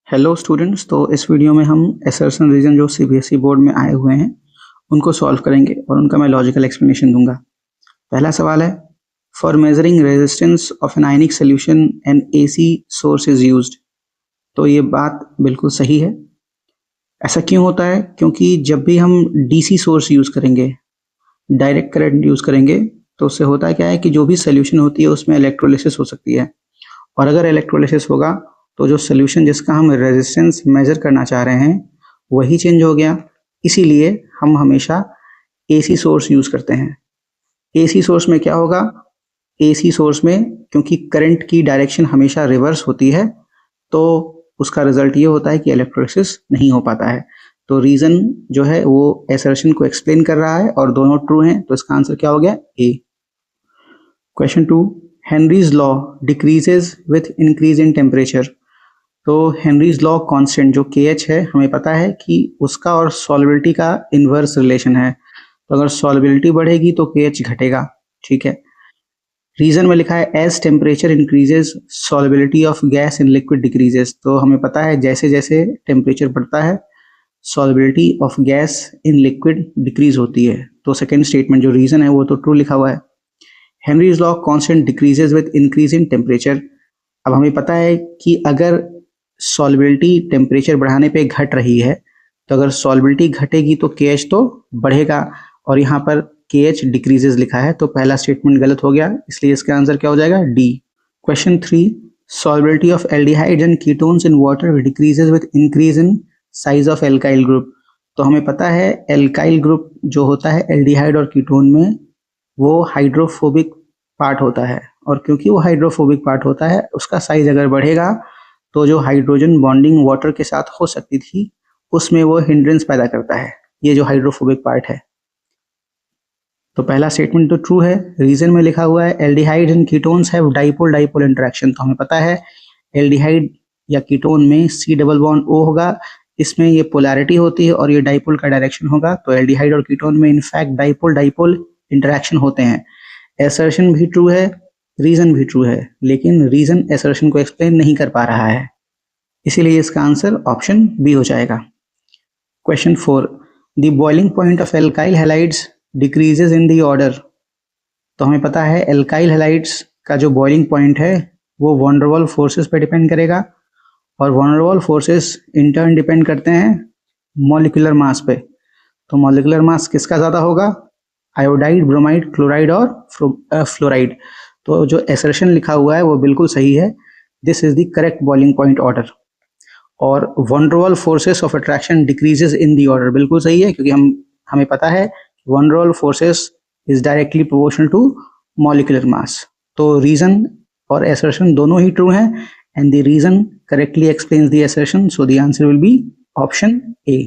Hello students. तो इस video में हम असर्शन रीजन जो सीबीएसई बोर्ड में आए हुए हैं उनको सॉल्व करेंगे और उनका मैं लॉजिकल एक्सप्लेनेशन दूंगा। पहला सवाल है, for measuring resistance of an ionic solution N AC source is used. तो ये बात बिल्कुल सही है। ऐसा क्यों होता है? क्योंकि जब भी हम डीसी सोर्स यूज़ करेंगे, डायरेक्ट करंट यूज़ करेंगे, तो उससे होता है क्या है कि जो भी सोल्यूशन होती है उसमें इलेक्ट्रोलिसिस हो सकती है, और अगर इलेक्ट्रोलिसिस होगा तो जो सोल्यूशन जिसका हम रेजिस्टेंस मेजर करना चाह रहे हैं वही चेंज हो गया। इसीलिए हम हमेशा एसी सोर्स यूज करते हैं। एसी सोर्स में क्या होगा? एसी सोर्स में क्योंकि करंट की डायरेक्शन हमेशा रिवर्स होती है, तो उसका रिजल्ट ये होता है कि इलेक्ट्रोलिसिस नहीं हो पाता है। तो रीजन जो है वो असर्शन को एक्सप्लेन कर रहा है और दोनों ट्रू हैं, तो इसका आंसर क्या हो गया? A. Question 2, Henry's law decreases with increase in temperature. तो हेनरीज लॉ कांस्टेंट जो के एच है, हमें पता है कि उसका और सॉल्युबिलिटी का इनवर्स रिलेशन है। तो अगर सॉल्युबिलिटी बढ़ेगी तो के एच घटेगा। ठीक है। रीजन में लिखा है as temperature increases solubility of gas in liquid decreases. तो हमें पता है जैसे जैसे टेम्परेचर बढ़ता है solubility of gas in liquid decrease होती है। तो सेकेंड स्टेटमेंट जो रीजन है वो तो ट्रू लिखा हुआ है। Henrys law constant decreases with increase in temperature. अब हमें पता है कि अगर सॉल्युबिलिटी टेम्परेचर बढ़ाने पे घट रही है, तो अगर सॉल्युबिलिटी घटेगी तो के एच तो बढ़ेगा, और यहाँ पर के एच डिक्रीजेज लिखा है, तो पहला स्टेटमेंट गलत हो गया, इसलिए इसका आंसर क्या हो जाएगा? D. Question 3, solubility of aldehydes and ketones in water decreases with increase in size of alkyl group. तो हमें पता है एल्काइल ग्रुप जो होता है एल्डिहाइड और कीटोन में, वो हाइड्रोफोबिक पार्ट होता है, और क्योंकि वो हाइड्रोफोबिक पार्ट होता है उसका साइज अगर बढ़ेगा तो जो हाइड्रोजन बॉन्डिंग वाटर के साथ हो सकती थी उसमें वो हिंड्रेंस पैदा करता है, ये जो हाइड्रोफोबिक पार्ट है। तो पहला स्टेटमेंट तो ट्रू है। रीजन में लिखा हुआ है aldehyde and ketones have dipole dipole interaction. तो हमें पता है एल्डिहाइड या कीटोन में सी डबल बॉन्ड ओ होगा, इसमें ये पोलैरिटी होती है और ये डाइपोल का डायरेक्शन होगा। तो एल्डिहाइड और कीटोन में इनफैक्ट डाइपोल डाइपोल इंटरेक्शन होते हैं। असर्शन भी ट्रू है, रीजन भी ट्रू है, लेकिन रीजन असर्शन को एक्सप्लेन नहीं कर पा रहा है, इसीलिए इसका आंसर ऑप्शन बी हो जाएगा। Question 4, the boiling point of alkyl halides decreases in the order. तो हमें पता है एल्काइल हैलाइड्स का जो बॉइलिंग पॉइंट है वो वैन डर वाल्स फोर्सेस पे डिपेंड करेगा, और van der Waals forces in turn depend करते हैं मॉलिक्यूलर मास पे। तो मॉलिक्यूलर मास किसका ज़्यादा होगा? आयोडाइड, ब्रोमाइड, क्लोराइड और फ्लोराइड। तो जो असर्शन लिखा हुआ है वो बिल्कुल सही है। This is the correct boiling point order. और van der Waals forces of attraction decreases in the order, बिल्कुल सही है, क्योंकि हमें पता है van der Waals forces is directly proportional to molecular mass. तो रीजन और असर्शन दोनों ही ट्रू हैं, and the reason correctly explains the assertion, so the answer will be option A.